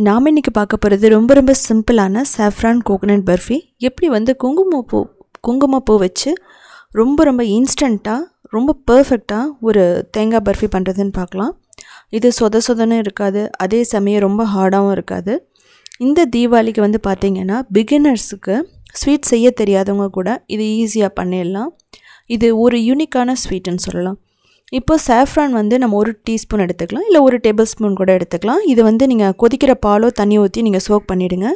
நாம இன்னைக்கு பார்க்க போகிறது ரொம்ப சிம்பிளான சாஃப்ரான் கோகனட் பர்ஃபி. எப்படி வந்து குங்குமப்பூ வச்சு ரொம்ப இன்ஸ்டண்ட்டாக ரொம்ப பர்ஃபெக்டாக ஒரு தேங்காய் பர்ஃபி பண்ணுறதுன்னு பார்க்கலாம். இது சொதன்னு இருக்காது, அதே சமயம் ரொம்ப ஹார்டாகவும் இருக்காது. இந்த தீபாவளிக்கு வந்து பார்த்திங்கன்னா பிகினர்ஸுக்கு ஸ்வீட் செய்ய தெரியாதவங்க கூட இது ஈஸியாக பண்ணிடலாம். இது ஒரு யூனிக்கான ஸ்வீட்டுன்னு சொல்லலாம். இப்போ சாஃப்ரான் வந்து நம்ம 1 டீஸ்பூன் எடுத்துக்கலாம், இல்லை 1 டேபிள் ஸ்பூன் கூட எடுத்துக்கலாம். இது வந்து நீங்கள் கொதிக்கிற பாலோ தண்ணி ஊற்றி நீங்கள் சோக் பண்ணிவிடுங்க.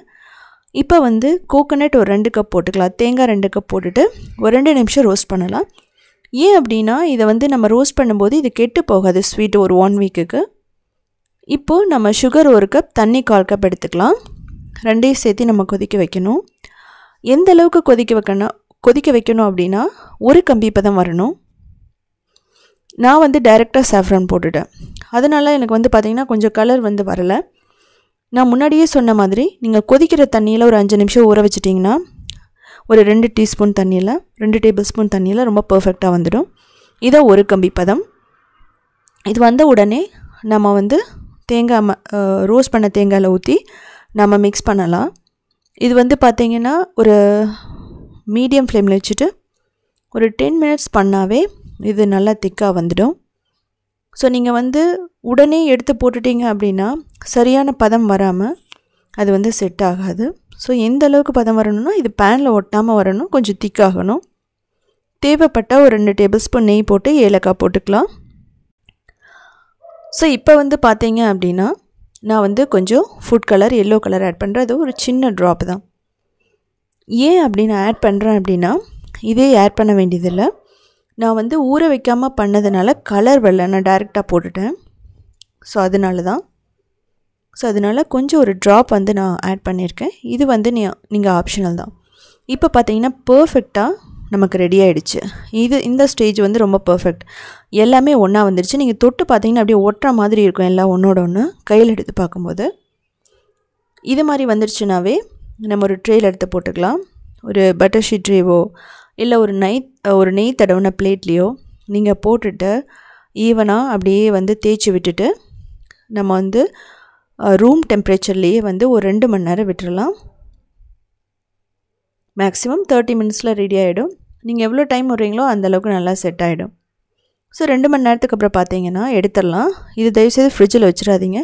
இப்போ வந்து கோகோனட் ஒரு 2 கப் போட்டுக்கலாம், தேங்காய் 2 கப் போட்டுட்டு ஒரு 2 நிமிஷம் ரோஸ்ட் பண்ணலாம். ஏன் அப்படின்னா இதை வந்து நம்ம ரோஸ்ட் பண்ணும்போது இது கெட்டு போகாது ஸ்வீட் ஒரு 1 வீக்குக்கு. இப்போது நம்ம சுகர் 1 கப், தண்ணி 1/4 கப் எடுத்துக்கலாம். ரெண்டையும் சேர்த்து நம்ம கொதிக்க வைக்கணும். எந்த அளவுக்கு கொதிக்க வைக்கணும் அப்படின்னா ஒரு கம்பி பதம் வரணும். நான் வந்து டைரெக்டாக சாஃப்ரான் போட்டுட்டேன், அதனால் எனக்கு வந்து பார்த்திங்கன்னா கொஞ்சம் கலர் வந்து வரலை. நான் முன்னாடியே சொன்ன மாதிரி நீங்கள் கொதிக்கிற தண்ணியில் ஒரு 5 நிமிஷம் ஊற வச்சிட்டிங்கன்னா ஒரு 2 டீஸ்பூன் தண்ணியில் 2 டேபிள் ஸ்பூன் தண்ணியில் ரொம்ப பர்ஃபெக்டாக வந்துடும். இதை ஒரு கம்பி பதம். இது வந்த உடனே நம்ம வந்து ரோஸ்ட் பண்ண தேங்காயில் ஊற்றி நம்ம மிக்ஸ் பண்ணலாம். இது வந்து பார்த்திங்கன்னா ஒரு மீடியம் ஃப்ளேமில் வச்சுட்டு ஒரு 10 மினிட்ஸ் பண்ணாவே இது நல்லா திக்காக வந்துடும். ஸோ நீங்கள் வந்து உடனே எடுத்து போட்டுட்டிங்க அப்படின்னா சரியான பதம் வராமல் அது வந்து செட் ஆகாது. ஸோ எந்த அளவுக்கு பதம் வரணும்னா இது பேனில் ஒட்டாமல் வரணும், கொஞ்சம் திக்காகணும். தேவைப்பட்டால் ஒரு 2 டேபிள் ஸ்பூன் நெய் போட்டு ஏலக்காய் போட்டுக்கலாம். ஸோ இப்போ வந்து பார்த்தீங்க அப்படின்னா நான் வந்து கொஞ்சம் food colour yellow colour add பண்ணுறேன். அது ஒரு சின்ன ட்ராப் தான். ஏன் அப்படி நான் ஆட் பண்ணுறேன் அப்படின்னா இதே ஆட் பண்ண வேண்டியதில்லை. நான் வந்து ஊற வைக்காமல் பண்ணதுனால கலர் வரல, நான் டைரெக்டாக போட்டுட்டேன். ஸோ அதனால் கொஞ்சம் ஒரு ட்ராப் வந்து நான் ஆட் பண்ணியிருக்கேன். இது வந்து நீங்கள் ஆப்ஷனல் தான். இப்போ பார்த்தீங்கன்னா பர்ஃபெக்டாக நமக்கு ரெடி ஆகிடுச்சு. இந்த ஸ்டேஜ் வந்து ரொம்ப பர்ஃபெக்ட். எல்லாமே ஒன்றா வந்துடுச்சு. நீங்கள் தொட்டு பார்த்தீங்கன்னா அப்படியே ஒட்டுற மாதிரி இருக்கும், எல்லாம் ஒன்றோட ஒன்று கையில் எடுத்து பார்க்கும்போது. இது மாதிரி வந்துடுச்சுனாவே நம்ம ஒரு ட்ரேயில் எடுத்து போட்டுக்கலாம். ஒரு பட்டர் ஷீட் ட்ரேவோ இல்லை ஒரு நெய் தடவின பிளேட்லேயோ நீங்கள் போட்டுட்டு ஈவனாக அப்படியே வந்து தேய்ச்சி விட்டுட்டு நம்ம வந்து ரூம் டெம்பரேச்சர்லேயே வந்து ஒரு 2 மணி நேரம் விட்டுறலாம். மேக்ஸிமம் 30 மினிட்ஸில் ரெடி ஆகிடும். நீங்கள் எவ்வளோ டைம் விட்றீங்களோ அந்தளவுக்கு நல்லா செட் ஆகிடும். ஸோ 2 மணி நேரத்துக்கு அப்புறம் பார்த்தீங்கன்னா எடுத்துடலாம். இது தயவுசெய்து ஃப்ரிட்ஜில் வச்சிடாதீங்க.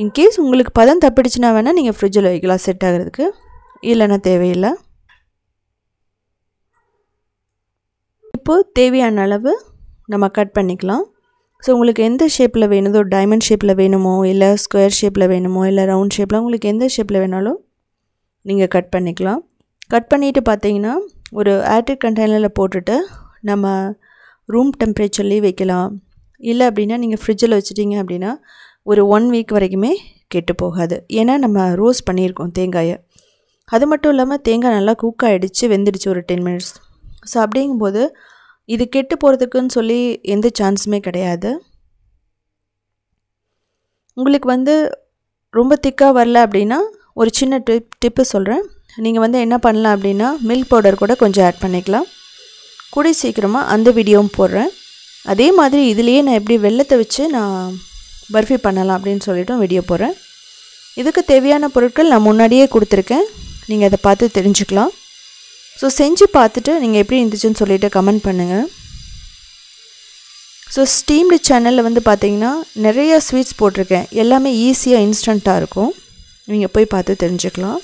இன்கேஸ் உங்களுக்கு பதம் தப்பிடுச்சுன்னா வேணால் நீங்கள் ஃப்ரிட்ஜில் வைக்கலாம் செட் ஆகிறதுக்கு, இல்லைன்னா தேவையில்லை. இப்போது தேவையான அளவு நம்ம கட் பண்ணிக்கலாம். ஸோ உங்களுக்கு எந்த ஷேப்பில் வேணுதோ, டைமண்ட் ஷேப்பில் வேணுமோ இல்லை ஸ்கொயர் ஷேப்பில் வேணுமோ இல்லை ரவுண்ட் ஷேப்பில், உங்களுக்கு எந்த ஷேப்பில் வேணாலும் நீங்கள் கட் பண்ணிக்கலாம். கட் பண்ணிவிட்டு பார்த்தீங்கன்னா ஒரு ஏர்டைட் கண்டெய்னரில் போட்டுட்டு நம்ம ரூம் டெம்பரேச்சர்லேயே வைக்கலாம். இல்லை அப்படின்னா நீங்கள் ஃப்ரிட்ஜில் வச்சிட்டிங்க அப்படின்னா ஒரு 1 வீக் வரைக்குமே கெட்டு போகாது. ஏன்னா நம்ம ரோஸ்ட் பண்ணியிருக்கோம் தேங்காயை. அது மட்டும் இல்லாமல் தேங்காய் நல்லா குக் ஆகிடுச்சு, வெந்துடுச்சு ஒரு 10 மினிட்ஸ். ஸோ அப்படிங்கும்போது இது கெட்டு போகிறதுக்குன்னு சொல்லி எந்த சான்ஸுமே கிடையாது. உங்களுக்கு வந்து ரொம்ப திக்காக வரல அப்படின்னா ஒரு சின்ன டிப்பு சொல்கிறேன். நீங்கள் வந்து என்ன பண்ணலாம் அப்படின்னா மில்க் பவுடர் கூட கொஞ்சம் ஆட் பண்ணிக்கலாம். கூடி சீக்கிரமாக அந்த வீடியோவும் போடுறேன். அதே மாதிரி இதுலேயே நான் எப்படி வெல்லத்தை வச்சு நான் பர்ஃபி பண்ணலாம் அப்படின்னு சொல்லிவிட்டு வீடியோ போடுறேன். இதுக்கு தேவையான பொருட்கள் நான் முன்னாடியே கொடுத்துருக்கேன், நீங்கள் அதை பார்த்து தெரிஞ்சுக்கலாம். ஸோ செஞ்சு பார்த்துட்டு நீங்கள் எப்படி இருந்துச்சுன்னு சொல்லிவிட்டு கமெண்ட் பண்ணுங்கள். ஸோ ஸ்டீம்டு சேனலில் வந்து பார்த்திங்கன்னா நிறைய ஸ்வீட்ஸ் போட்டிருக்கேன், எல்லாமே ஈஸியாக இன்ஸ்டண்ட்டாக இருக்கும். நீங்கள் போய் பார்த்து தெரிஞ்சுக்கலாம்.